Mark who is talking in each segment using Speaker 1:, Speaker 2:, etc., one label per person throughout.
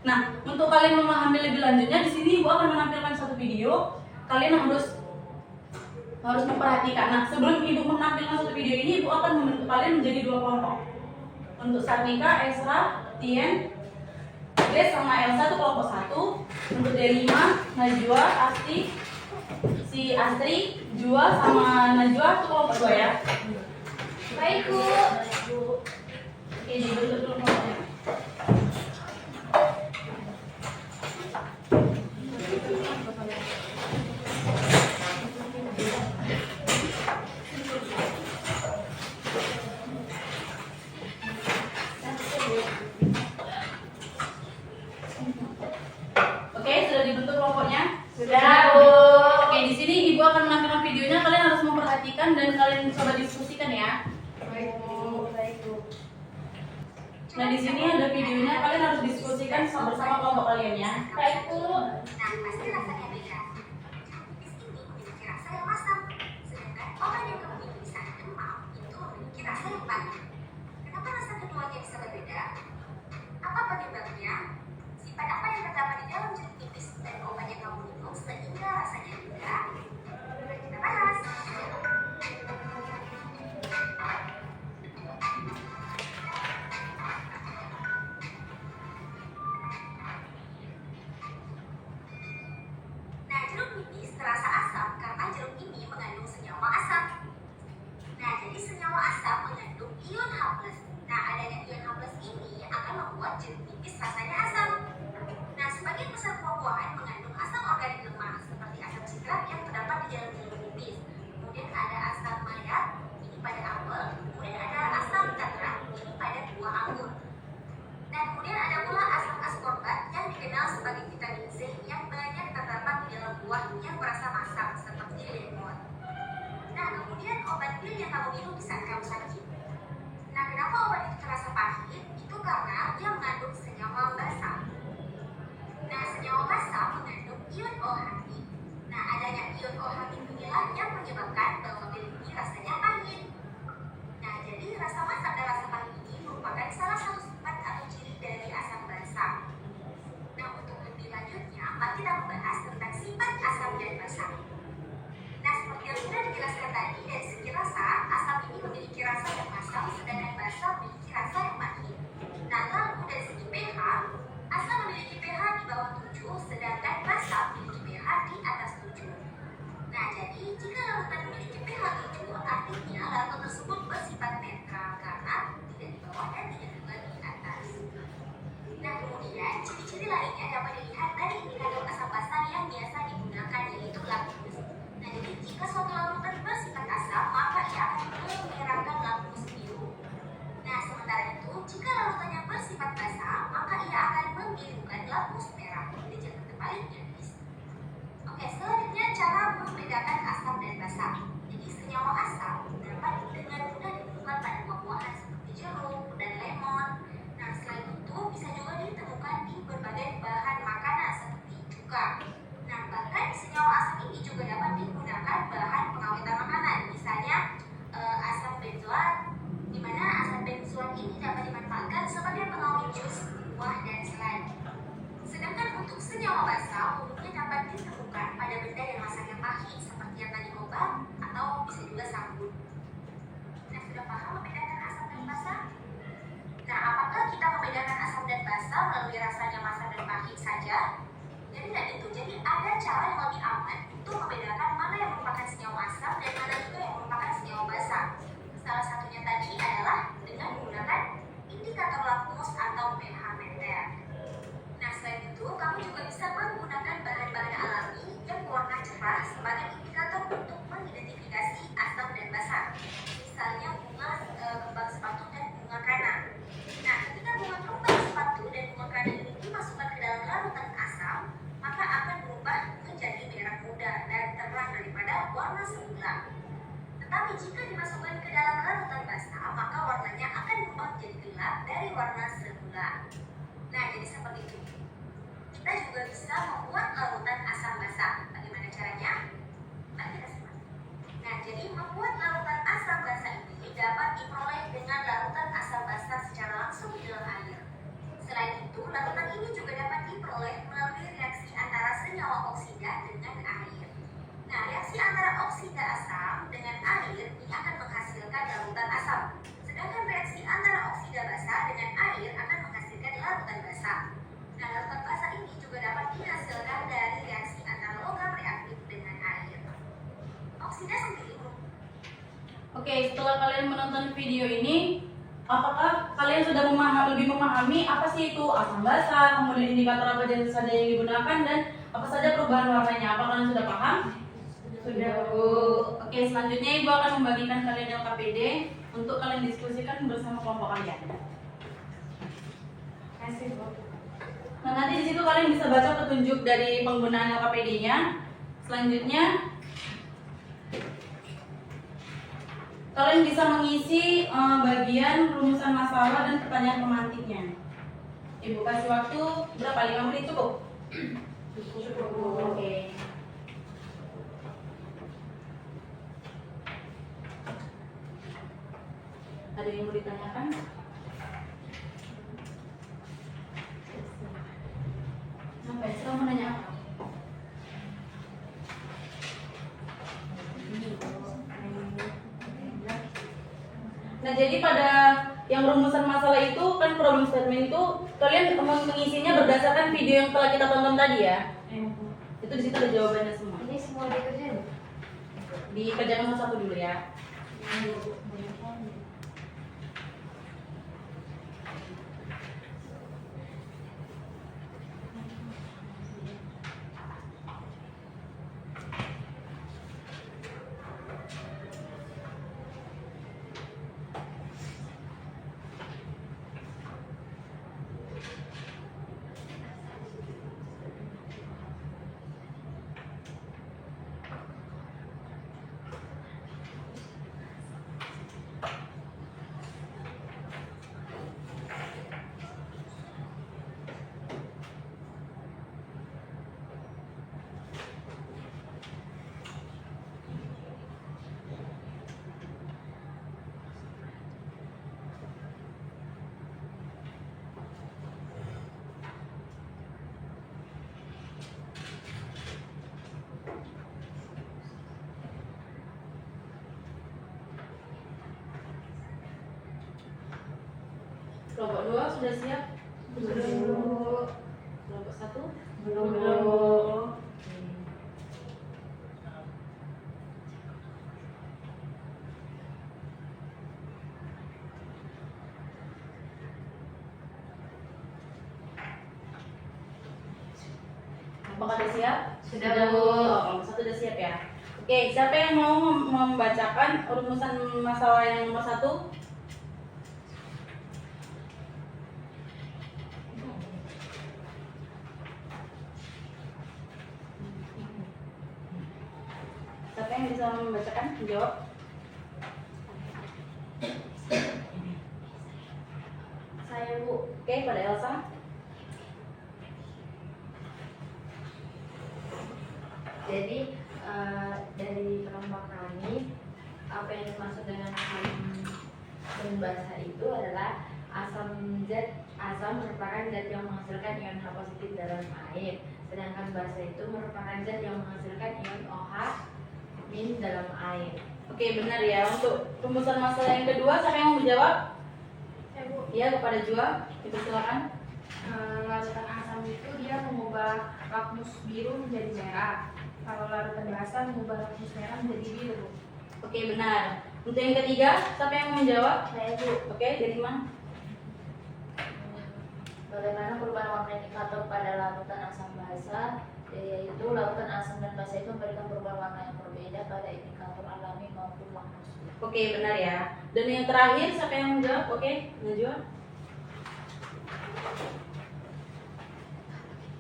Speaker 1: Nah, untuk kalian memahami lebih lanjutnya, di sini Ibu akan menampilkan satu video. Kalian harus memperhatikan. Nah, sebelum Ibu menampilkan satu video ini, Ibu akan membentuk kalian menjadi dua kelompok. Untuk Sarnika, Esra, Tien, Grace sama Elsa itu kelompok 1. Untuk Delima, Najwa, Asti, si Astri, Jua sama Najwa itu kelompok 2 ya. Baik Bu. Oke, dibentuk dulu kelompoknya. Oke, sudah dibentuk kelompoknya?
Speaker 2: Sudah, Bu.
Speaker 1: Oke, di sini Ibu akan menampilkan videonya. Kalian harus memperhatikan dan kalian coba diskusikan ya.
Speaker 2: Baik, Bu. Baik, Bu.
Speaker 1: Nah, di sini ada videonya. Kalian harus diskusikan bersama kelompok kalian ya.
Speaker 2: Baik, Bu.
Speaker 3: Nah, pasti rasanya beda. Jeruk nipis ini memiliki rasa yang asam, sedangkan obat yang kemudian bisa demam itu memiliki rasa yang pahit. Kenapa rasa keduanya bisa berbeda? Apa penyebabnya? Sifat apa yang terdapat di dalam jeruk nipis dan obat yang kamu minum sehingga rasanya beda? Mari kita bahas. Nah, jeruk nipis terasa asam karena jeruk ini mengandung senyawa asam. Nah, jadi senyawa asam mengandung ion H+. Nah, adanya ion H+ ini akan membuat jeruk nipis rasanya asam. Nah, sebagian besar buah-buahan mengandung asam organik lemah seperti asam sitrat yang terdapat di dalam jeruk nipis. Kemudian ada asam malat, ini pada apel. Kemudian ada asam tartar, ini pada buah anggur. Dan kemudian ada pula asam ascorbat yang dikenal sebagai vitamin C yang banyak terdapat di dalam buah yang berasa masam seperti lemon. Nah, kemudian obat pil yang kamu minum di saat kamu sakit. Nah, kenapa obat itu terasa pahit? Itu karena dia mengandung senyawa basa. Nah, senyawa basa mengandung ion OH. Nah, adanya ion OH inilah yang menyebabkan bahwa pil ini rasanya pahit. Nah, jadi rasa masam dan rasa pahit ini merupakan salah satu sifat atau ciri dari asam basa. Nah, untuk lebih lanjutnya, mari kita membahas tentang sifat asam dan basa. Nah, seperti yang sudah dijelaskan tadi, dari segi rasa, asam ini memiliki rasa yang asam, sedangkan basa memiliki rasa yang pahit. Nah, lalu dari segi pH, asam memiliki pH di bawah 7, sedangkan basa memiliki pH di atas 7. Nah, jadi jika larutan memiliki pH 7, artinya larutan tersebut bersifat netral karena tidak di bawah dan tidak juga di atas. Nah, kemudian ciri-ciri lainnya dapat dilihat dari indikator asam basa yang biasa digunakan, yaitu lakmus. Nah, jadi jika suatu larutan bersifat asam, maka ia akan memerahkan lakmus biru. Nah, sementara itu, jika larutannya bersifat basa, maka ia akan membirukan lakmus merah. Jadi jangan terbaliknya, guys. Oke, selanjutnya cara membedakan asam dan basa. Jadi senyawa asam dapat dengan mudah ditemukan pada buah-buahan seperti jeruk dan lemon. Nah, selain itu bisa juga ditemukan di berbagai bahan makanan seperti cuka. Nah, bahkan senyawa asam ini juga dapat digunakan bahan pengawetan makanan, misalnya asam benzoat, di mana asam benzoat ini dapat dimanfaatkan sebagai pengawet jus, buah, dan selai. Sedangkan untuk senyawa basa umumnya dapat ditemukan pada benda yang rasanya pahit seperti yang tadi obat atau bisa juga sabun. Nah, sudah paham membedakan asam dan basa? Nah, apakah kita membedakan asam dan basa melalui rasanya masam dan pahit saja? Jadi tidak gitu. Jadi ada cara yang lebih aman untuk membedakan mana yang merupakan senyawa asam dan mana juga yang merupakan senyawa basa. Salah satunya tadi adalah dengan menggunakan indikator lakmus atau pH meter. Nah, selain itu, kamu juga bisa menggunakan bahan-bahan alami yang berwarna cerah sebagai indikator untuk mengidentifikasi asam dan basa. Misalnya bunga kembang sepatu dan bunga kana. Nah, ketika bunga kembang sepatu dan bunga kana ini dimasukkan ke dalam larutan asam, maka akan berubah menjadi merah muda dan terang daripada warna semula. Tetapi jika dimasukkan ke dalam larutan basa, maka warnanya akan berubah menjadi gelap dari warna semula. Nah, jadi seperti itu. Kita juga bisa membuat larutan asam basa. Bagaimana caranya? Mari kita simak. Nah, jadi membuat larutan asam basa ini dapat diperoleh dengan larutan asam basa secara langsung di dalam air. Selain itu, larutan ini juga dapat reaksi antara oksida asam dengan air ini akan menghasilkan larutan asam. Sedangkan reaksi antara oksida basa dengan air akan menghasilkan larutan basa. Nah, larutan basa ini juga dapat dihasilkan dari reaksi antara logam reaktif dengan air. Oksida sendiri.
Speaker 1: Oke, setelah kalian menonton video ini, apakah kalian sudah lebih memahami apa sih itu asam basa, kemudian indikator apa saja yang digunakan, dan apa saja perubahan warnanya? Apa kalian sudah paham? Sudah, Bu. Oke, selanjutnya Ibu akan membagikan kalian LKPD untuk kalian diskusikan bersama kelompok kalian.
Speaker 2: Kasih, Bu.
Speaker 1: Nah, nanti di situ kalian bisa baca petunjuk dari penggunaan LKPD-nya. Selanjutnya, kalian bisa mengisi bagian rumusan masalah dan pertanyaan pemantiknya. Ibu kasih waktu berapa? 5 menit cukup?
Speaker 2: Cukup, Bu.
Speaker 1: Oke. Ada yang mau ditanyakan? Sampai sekarang mau nanya apa? Nah, jadi pada yang rumusan masalah itu kan problem statement itu kalian mengisinya berdasarkan video yang telah kita tonton tadi ya. Itu di situ ada jawabannya semua.
Speaker 2: Ini semua dikerjain.
Speaker 1: Dikerjakan satu dulu ya. Kelompok 2 sudah siap?
Speaker 2: Belum.
Speaker 1: Kelompok 1?
Speaker 2: Belum.
Speaker 1: Apakah sudah siap?
Speaker 2: Sudah, Bu.
Speaker 1: Kelompok 1 sudah siap ya? Oke, siapa yang mau membacakan rumusan masalah yang nomor 1? Siapa yang bisa membacakan? Menjawab.
Speaker 2: Saya, Bu.
Speaker 1: Oke, pada Elsa.
Speaker 2: Jadi dari kelompok kami, apa yang dimaksud dengan asam basa itu adalah asam merupakan zat yang menghasilkan ion H positif dalam air, sedangkan basa itu merupakan zat yang menghasilkan ion OH min dalam air.
Speaker 1: Oke, benar ya. Untuk rumusan masalah yang kedua, siapa yang mau menjawab?
Speaker 2: Ya, Bu.
Speaker 1: Iya, kepada Jua. Silakan.
Speaker 4: Larutan asam itu dia mengubah lakmus biru menjadi merah. Kalau larutan basa mengubah lakmus merah menjadi biru.
Speaker 1: Oke, benar. Untuk yang ketiga, siapa yang mau menjawab?
Speaker 2: Saya, Bu.
Speaker 1: Oke, dari mana?
Speaker 2: Bagaimana perubahan warna indikator pada larutan asam basa? Yaitu larutan asam dan basa itu memberikan perubahan warna yang berbeda pada indikator alami maupun lakmus.
Speaker 1: Oke, benar ya. Dan yang terakhir, siapa yang menjawab? Oke, Najwa.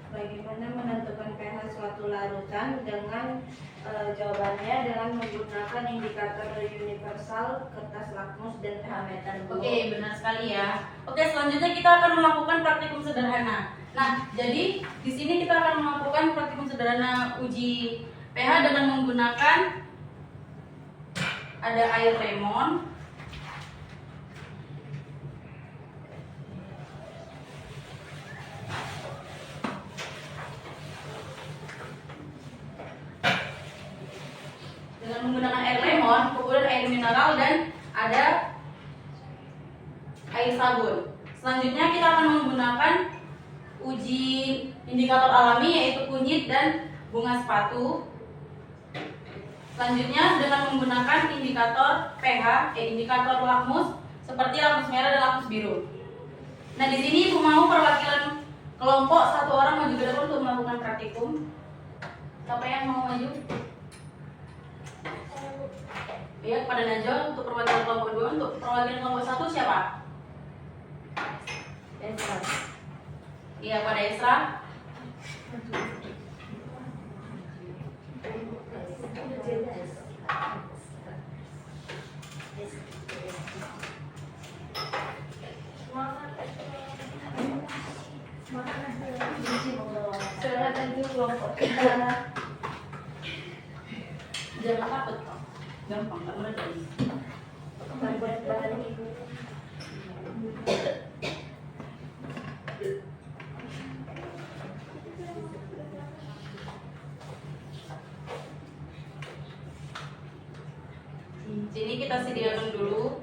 Speaker 5: Bagaimana menentukan pH suatu larutan dengan jawabannya dengan menggunakan indikator universal, kertas lakmus, dan pH meter.
Speaker 1: Oke, benar sekali ya. Oke, selanjutnya kita akan melakukan praktikum sederhana. Nah, jadi di sini kita akan melakukan praktikum sederhana uji pH dengan menggunakan ada air lemon, menggunakan air lemon, kemudian air mineral, dan ada air sabun. Selanjutnya kita akan menggunakan uji indikator alami yaitu kunyit dan bunga sepatu. Selanjutnya dengan menggunakan indikator pH, indikator lakmus seperti lakmus merah dan lakmus biru. Nah di sini Ibu mau perwakilan kelompok satu orang maju ke depan untuk melakukan praktikum. Siapa yang mau maju? Ya, kepada Najwa untuk perwakilan kelompok 2, untuk perwakilan kelompok 1 siapa?
Speaker 2: Esra.
Speaker 1: Iya, pada Esra.
Speaker 5: Silakan itu kelompok kita.
Speaker 1: Jangan takut kok. Gampang, nggak berat ini. Sini kita sediakan dulu.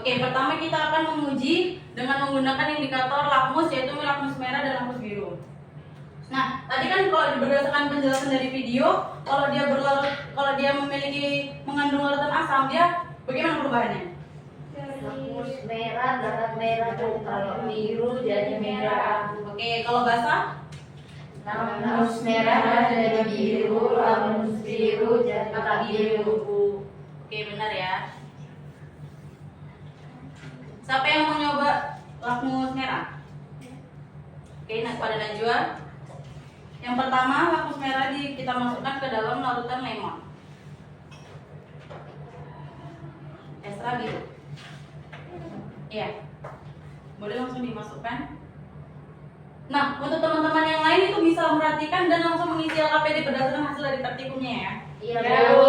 Speaker 1: Oke, pertama kita akan menguji dengan menggunakan indikator lakmus yaitu lakmus merah dan lakmus biru. Nah, tadi kan kalau berdasarkan penjelasan dari video, kalau dia memiliki mengandung larutan asam, dia bagaimana perubahannya?
Speaker 2: Lakmus merah, darah merah, dan kalau biru jadi merah.
Speaker 1: Oke, kalau basah?
Speaker 2: Lakmus merah jadi biru, lakmus biru jadi biru.
Speaker 1: Oke, benar ya. Siapa yang mau nyoba lakmus merah? Oke, nah pada Najwa. Yang pertama, lakmus merah kita masukkan ke dalam larutan lemon. Esra biru. Iya. Boleh langsung dimasukkan. Nah, untuk teman-teman yang lain itu bisa memperhatikan dan langsung mengisi LKPD berdasarkan hasil dari praktikumnya ya.
Speaker 2: Iya,
Speaker 1: Bu.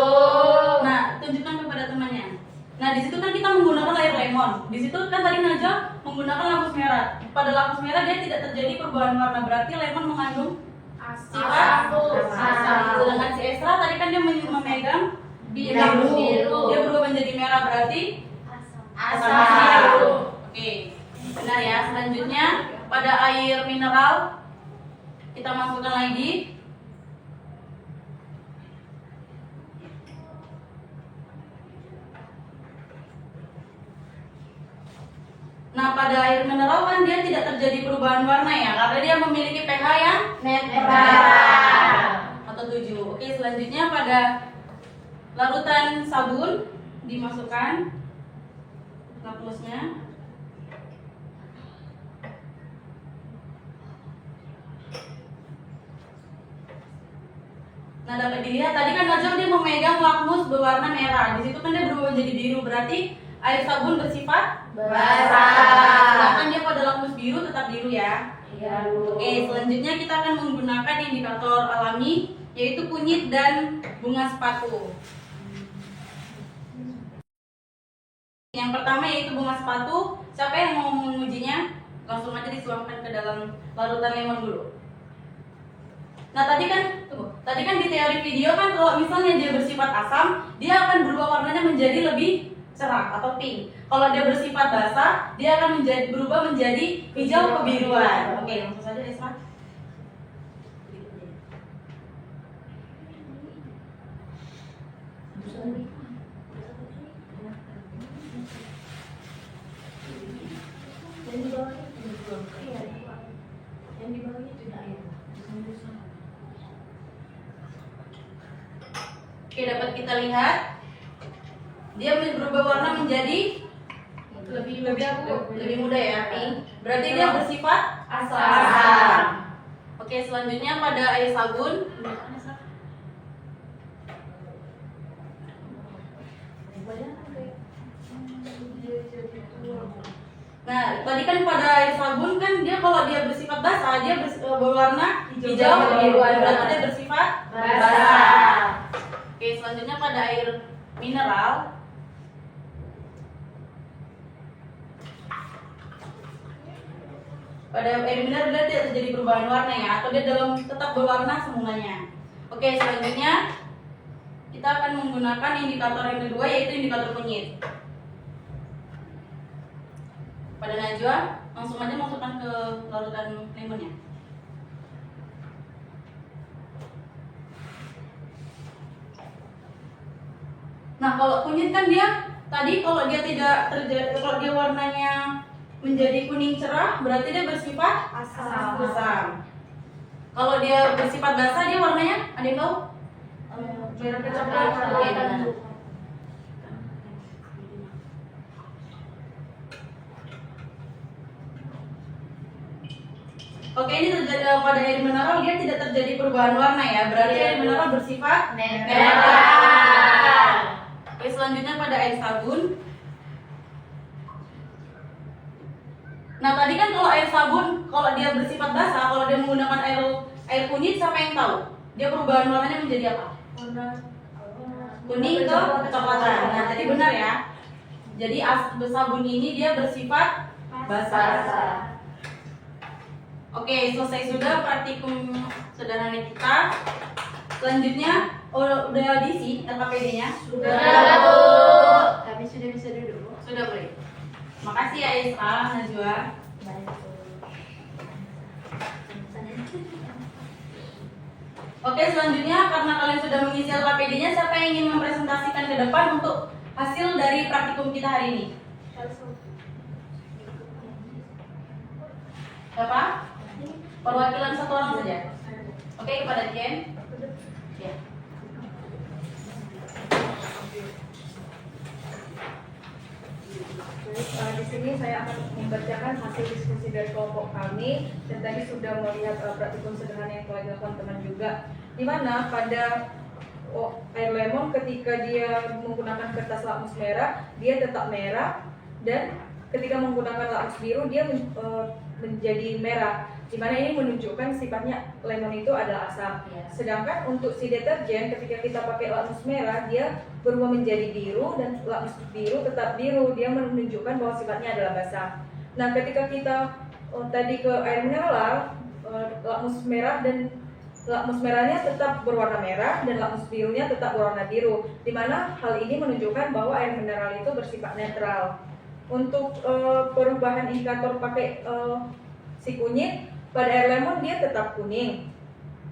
Speaker 1: Nah, tunjukkan kepada temannya. Nah, di situ kan kita menggunakan air lemon. Di situ kan tadi Najwa menggunakan lakmus merah. Pada lakmus merah dia tidak terjadi perubahan warna, berarti lemon mengandung sifat asam. Sedangkan si Esra tadi kan dia memegang biru. Dia berubah menjadi merah, berarti asam. Oke, benar ya. Selanjutnya pada air mineral kita masukkan lagi. Nah, pada air mineral kan dia tidak terjadi perubahan warna ya, karena dia memiliki pH yang netral atau 7. Oke, selanjutnya pada larutan sabun dimasukkan lakmusnya. Nah, dapat dilihat tadi kan Najwa dia memegang lakmus berwarna merah. Di situ kan dia berubah menjadi biru, berarti air sabun bersifat basah. Sedangkan dia pada lakmus biru tetap biru ya.
Speaker 2: Iya, Bu.
Speaker 1: Oke, selanjutnya kita akan menggunakan indikator alami yaitu kunyit dan bunga sepatu. Yang pertama yaitu bunga sepatu. Siapa yang mau mengujinya? Langsung aja dituangkan ke dalam larutan lemon dulu. Nah, tadi kan di teori video kan kalau misalnya dia bersifat asam, dia akan berubah warnanya menjadi lebih cerah atau pink. Kalau dia bersifat basah, dia akan berubah menjadi hijau kebiruan. Oke, langsung saja Esra. Oke, dapat kita lihat dia berubah warna menjadi lebih muda ya, pink. Berarti dia bersifat asam. Oke, selanjutnya pada air sabun. Nah, tadi kan pada air sabun kan dia kalau dia bersifat basah dia berwarna hijau kebiruan, berarti dia bersifat basah. Oke, selanjutnya pada air mineral. Pada air mineral dia tidak terjadi perubahan warna ya, atau dia tetap berwarna semulanya. Oke, selanjutnya kita akan menggunakan indikator yang kedua, yaitu indikator kunyit. Pada Najwa, langsung aja masukkan ke larutan lemonnya. Nah, kalau kunyit kan dia tadi kalau dia tidak terjadi, kalau dia warnanya menjadi kuning cerah, berarti dia bersifat asam. Kalau dia bersifat basah, dia warnanya ada yang tahu?
Speaker 4: Merah kecoklatan.
Speaker 1: Oke, benar. Oke, ini terjadi pada air mineral dia tidak terjadi perubahan warna ya, berarti air mineral bersifat netral. Oke, selanjutnya pada air sabun. Nah, tadi kan kalau air sabun, kalau dia bersifat basah, kalau dia menggunakan air kunyit, siapa yang tahu? Dia perubahan warnanya menjadi apa? Kuning ke kecoklatan. Nah, jadi benar ya. Jadi sabun ini dia bersifat basah. Oke, selesai sudah praktikum sederhana kita. Selanjutnya, udah diisi LKPD-nya?
Speaker 2: Sudah, Bu. Tapi sudah bisa duduk, Bu.
Speaker 1: Sudah boleh. Makasih ya Isra, Najwa.
Speaker 2: Baik, Bu.
Speaker 1: Oke, selanjutnya karena kalian sudah mengisi LKPD-nya, siapa yang ingin mempresentasikan ke depan untuk hasil dari praktikum kita hari ini? Siapa? Perwakilan satu orang saja. Oke, kepada Jen. Ya.
Speaker 5: Di sini saya akan membacakan hasil diskusi dari kelompok kami dan tadi sudah melihat praktikum sederhana yang telah dilakukan teman juga, di mana pada air lemon ketika dia menggunakan kertas lakmus merah dia tetap merah, dan ketika menggunakan lakmus biru dia menjadi merah, di mana ini menunjukkan sifatnya lemon itu adalah asam. Sedangkan untuk si deterjen ketika kita pakai lakmus merah dia berubah menjadi biru, dan lakmus biru tetap biru, dia menunjukkan bahwa sifatnya adalah basah. Nah, ketika kita tadi ke air mineral, lakmus merah dan lakmus merahnya tetap berwarna merah dan lakmus birunya tetap berwarna biru, di mana hal ini menunjukkan bahwa air mineral itu bersifat netral. Untuk perubahan indikator pakai si kunyit, pada air lemon dia tetap kuning.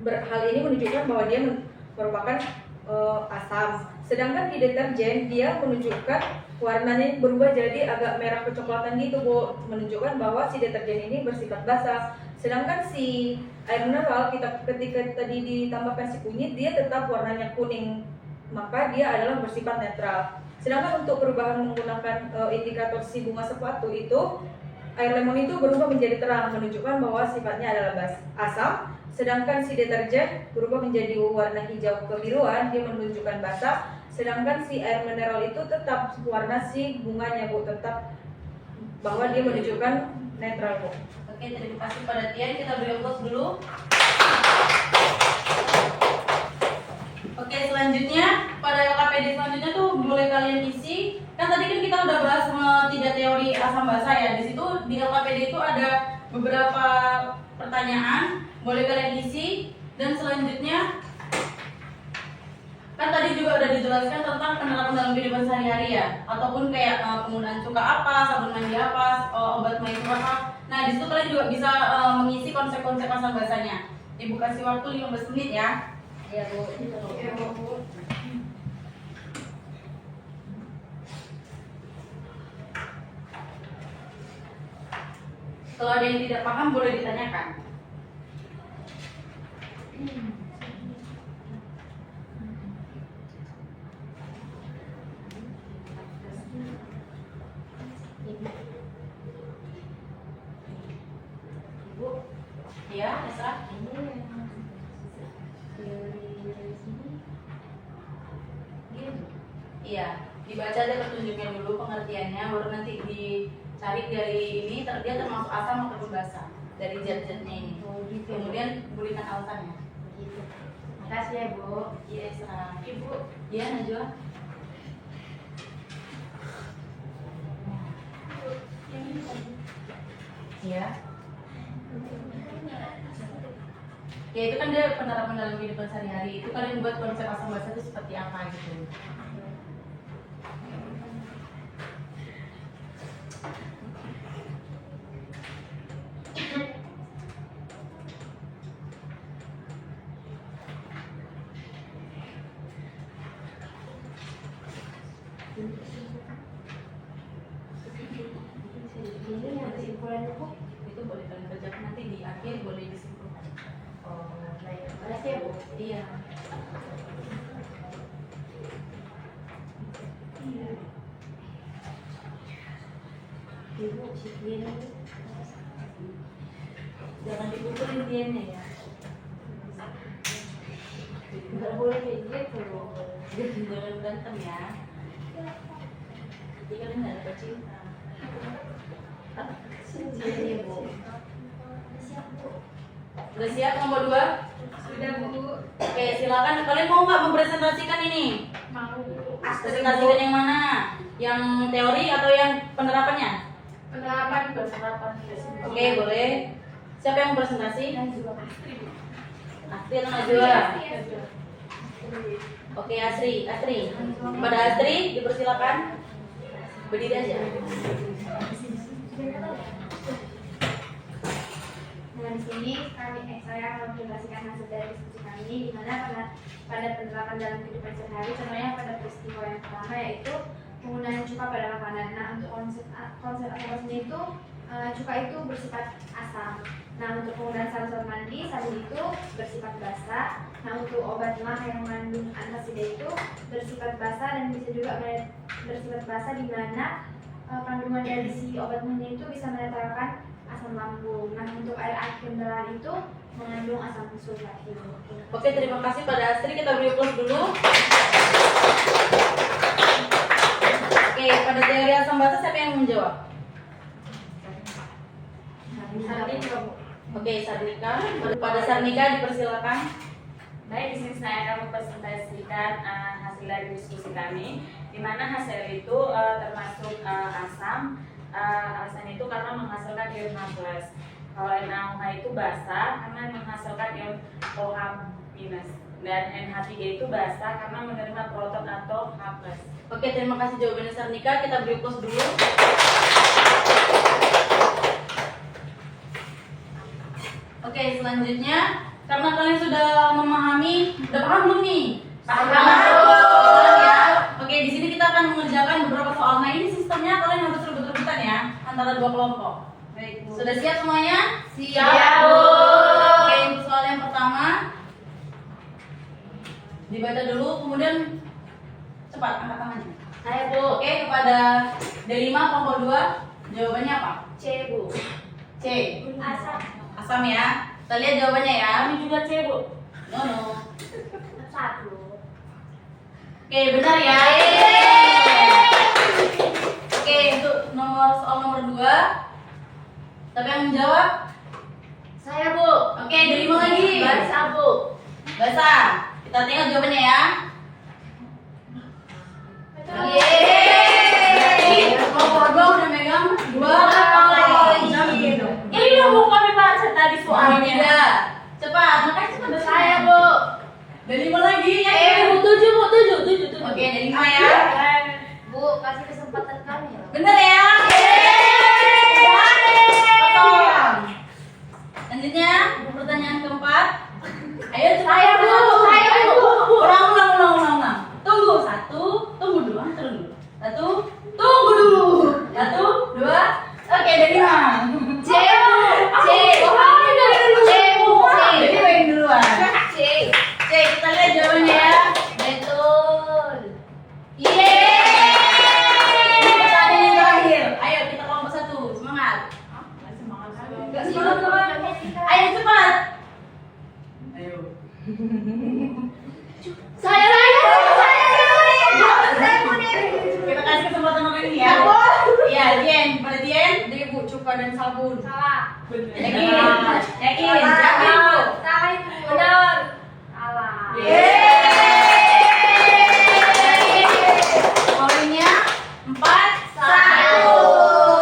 Speaker 5: Hal ini menunjukkan bahwa dia merupakan asam. Sedangkan di deterjen dia menunjukkan warnanya berubah jadi agak merah kecoklatan gitu, Bu, menunjukkan bahwa si deterjen ini bersifat basah. Sedangkan si air mineral ketika tadi ditambahkan si kunyit dia tetap warnanya kuning, maka dia adalah bersifat netral. Sedangkan untuk perubahan menggunakan indikator si bunga sepatu itu, air lemon itu berubah menjadi terang, menunjukkan bahwa sifatnya adalah asam. Sedangkan si deterjen berubah menjadi warna hijau kebiruan, dia menunjukkan basah. Sedangkan si air mineral itu tetap warna si bunganya, Bu, tetap bahwa dia menunjukkan netral, Bu.
Speaker 1: Oke, terima kasih pada Tian. Kita beri aplaus dulu. Oke, selanjutnya pada LKPD selanjutnya tuh boleh kalian isi. Kan tadi kan kita udah bahas 3 teori asam basah ya. Di situ di LKPD itu ada beberapa pertanyaan, boleh kalian isi. Dan selanjutnya kan tadi juga udah dijelaskan tentang penerapan dalam kehidupan sehari-hari ya, ataupun kayak penggunaan cuka apa, sabun mandi apa, obat mah itu apa. Nah, di situ kalian juga bisa mengisi konsep-konsep asam basahnya. Ibu kasih waktu 15 menit ya.
Speaker 2: Iya, Bu.
Speaker 5: Iya, Bu.
Speaker 1: Kalau ada yang tidak paham boleh ditanyakan.
Speaker 2: Bu,
Speaker 1: Ya, Esra?
Speaker 2: ini yang dari sini.
Speaker 1: Iya, dibaca aja petunjuknya dulu, pengertiannya. bagiannya, baru nanti dicari dari ini dia termasuk asam atau basah dari zat-zatnya ini. Kemudian bulikan alasannya.
Speaker 2: Gitu. Makasih ya Bu.
Speaker 1: Iya, serah.
Speaker 2: Ibu.
Speaker 1: Iya, Najwa. Iya. Ya itu kan dia penerapan dalam kehidupan sehari-hari. Itu kalian buat konsep asam basa itu seperti apa gitu.
Speaker 2: Ini yang kesimpulannya Bu.
Speaker 1: Itu boleh kalian kerjakan nanti di akhir, boleh disimpulkan.
Speaker 2: Oh, baik. Makasih ya Bu.
Speaker 1: Iya.
Speaker 2: Ibu, sisirin.
Speaker 1: Jangan dipukulin tiennya ya.
Speaker 2: Nggak boleh kayak gitu.
Speaker 1: Jangan berantem ya. Jadi kalian nggak dapat cinta.
Speaker 2: Sisirin ya Bu.
Speaker 1: Udah siap nomor 2?
Speaker 4: Sudah Bu.
Speaker 1: Oke, silakan. Kalian mau nggak mempresentasikan ini?
Speaker 4: Mau.
Speaker 1: Presentasikan yang mana? Yang teori atau yang penerapannya?
Speaker 4: Penerapan Bu.
Speaker 1: Oke, boleh. Siapa yang mau presentasi? Astri atau Najwa? Oke, Asri. Pada Asri, dipersilakan. Berdiri aja.
Speaker 4: Nah, di sini saya akan mempresentasikan hasil dari diskusi kami di mana pada penerapan dalam kehidupan sehari-hari, contohnya pada peristiwa yang pertama yaitu penggunaan cuka pada makanan. Nah, untuk konsep asam sendiri itu cuka itu bersifat asam. Nah, untuk penggunaan sabun mandi itu bersifat basah. Nah, untuk obat mah yang mengandung antasida itu bersifat basah dan bisa juga bersifat basah di mana kandungan dari si obat mahnya itu bisa menetralkan asam lambung. Nah, untuk air kendaraan itu mengandung asam sulfat.
Speaker 1: Oke, terima kasih pada Astri. Kita beri plus dulu. Oke, pada teori asam basa siapa yang menjawab? Oke, Sarnika. Pada Sarnika dipersilakan.
Speaker 6: Baik, di sini saya akan mempresentasikan hasil dari diskusi kami, di mana hasil itu termasuk asam. Alasannya itu karena menghasilkan ion H+. Kalau NaOH itu basa karena menghasilkan ion OH-, dan NH3 itu basa karena menerima proton atau H+.
Speaker 1: Oke, terima kasih jawabannya Sarnika. Kita beri plus dulu. Oke, selanjutnya karena kalian sudah memahami, udah paham belum nih? Paham ya. Oke, di sini kita akan mengerjakan beberapa soal. Nah, ini sistemnya kalian harus rebut-rebutan ya antara dua kelompok.
Speaker 5: Baik, Bu.
Speaker 1: Sudah siap semuanya?
Speaker 2: Siap, Bu.
Speaker 1: Oke, untuk soal yang pertama dibaca dulu, kemudian cepat angkat tangannya.
Speaker 2: Saya Bu.
Speaker 1: Oke, kepada D5 kelompok 2, jawabannya apa?
Speaker 2: C Bu.
Speaker 1: C.
Speaker 2: Asam.
Speaker 1: Asam ya. Kita lihat jawabannya ya.
Speaker 6: Ini juga C, Bu.
Speaker 1: No.
Speaker 2: 1.
Speaker 1: Oke, benar ya. Oke, untuk soal nomor 2. Siapa yang menjawab?
Speaker 2: Saya Bu.
Speaker 1: Oke, D5 lagi.
Speaker 2: Basa Bu.
Speaker 1: Basa. Kita tengok jawabannya ya.
Speaker 2: Yeay.
Speaker 1: Kelompok 2 udah megang 2.
Speaker 6: Ini yang mau kami baca tadi soalnya.
Speaker 1: Tidak. Cepat, makanya cepat.
Speaker 2: Saya Bu.
Speaker 1: D5 lagi ya.
Speaker 6: Bu, 7, Bu, 7.
Speaker 1: Oke, D5 ya.
Speaker 2: Bu, kasih kesempatan kami ya.
Speaker 1: Bener ya? Kosong. Selanjutnya, pertanyaan keempat. Ayo cepat.
Speaker 2: Saya Bu.
Speaker 1: Ulang. Tunggu. 1, tunggu dulu. Turun dulu. 1, tunggu dulu. 1, 2. Oke, dari 5.
Speaker 2: C Bu. C. C Bu.
Speaker 1: Jadi main duluan.
Speaker 2: C.
Speaker 1: C, kita lihat jawabannya ya.
Speaker 2: Betul.
Speaker 1: Yeay. Ini pertanyaan yang terakhir. Ayo kita kelompok 1. Semangat. Enggak semangat. Ayo cepat. Ayo.
Speaker 2: Saya.
Speaker 1: Kita kasih kesempatan orang ini ya. dan sabun.
Speaker 4: Salah.
Speaker 1: Yakin? Yakin? Yakin Bu?
Speaker 4: Salah itu.
Speaker 2: Benar.
Speaker 4: Salah.
Speaker 1: Poinnya 4-1.
Speaker 2: Satu.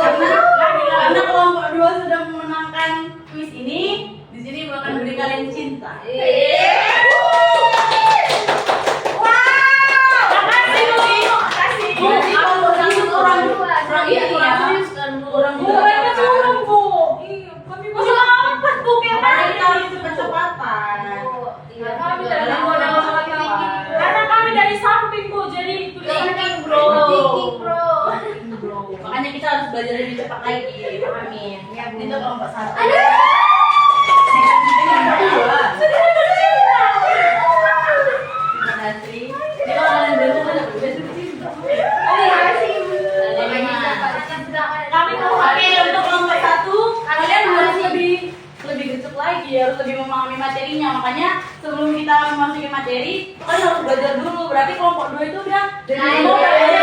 Speaker 1: Karena kelompok 2 sudah memenangkan kuis ini, di sini Bu akan beri kalian cinta. Bu, di kelompok 1 kurang
Speaker 2: Iya,
Speaker 1: ini
Speaker 2: kurang
Speaker 1: ya.
Speaker 2: serius kan, Bu.
Speaker 1: Kurang
Speaker 6: Bukannya curang, Bu. Iya, kami masih dapat, Bu. Kayak
Speaker 1: Makanya
Speaker 6: mana
Speaker 1: kita harus kecepatan.
Speaker 2: Iya,
Speaker 6: Kami
Speaker 2: juga.
Speaker 6: dari modal sama karena kami dari samping, Bu. Jadi tulisannya bro.
Speaker 2: Thinking, bro.
Speaker 1: Makanya kita harus belajar lebih cepat lagi. Amin.
Speaker 2: Ya, Bu.
Speaker 1: Itu kelompok 1. Terima kasih. Jadi kalau kalian belajar kan dapat belajar cinta.
Speaker 6: Kami mau
Speaker 1: Oke, untuk kelompok 1 kalian harus lebih gercep lagi, harus lebih memahami materinya. Makanya sebelum kita memasuki materi, kalian harus belajar dulu. Berarti kelompok 2 itu udah dari
Speaker 2: Nah,
Speaker 1: dulu
Speaker 2: iya.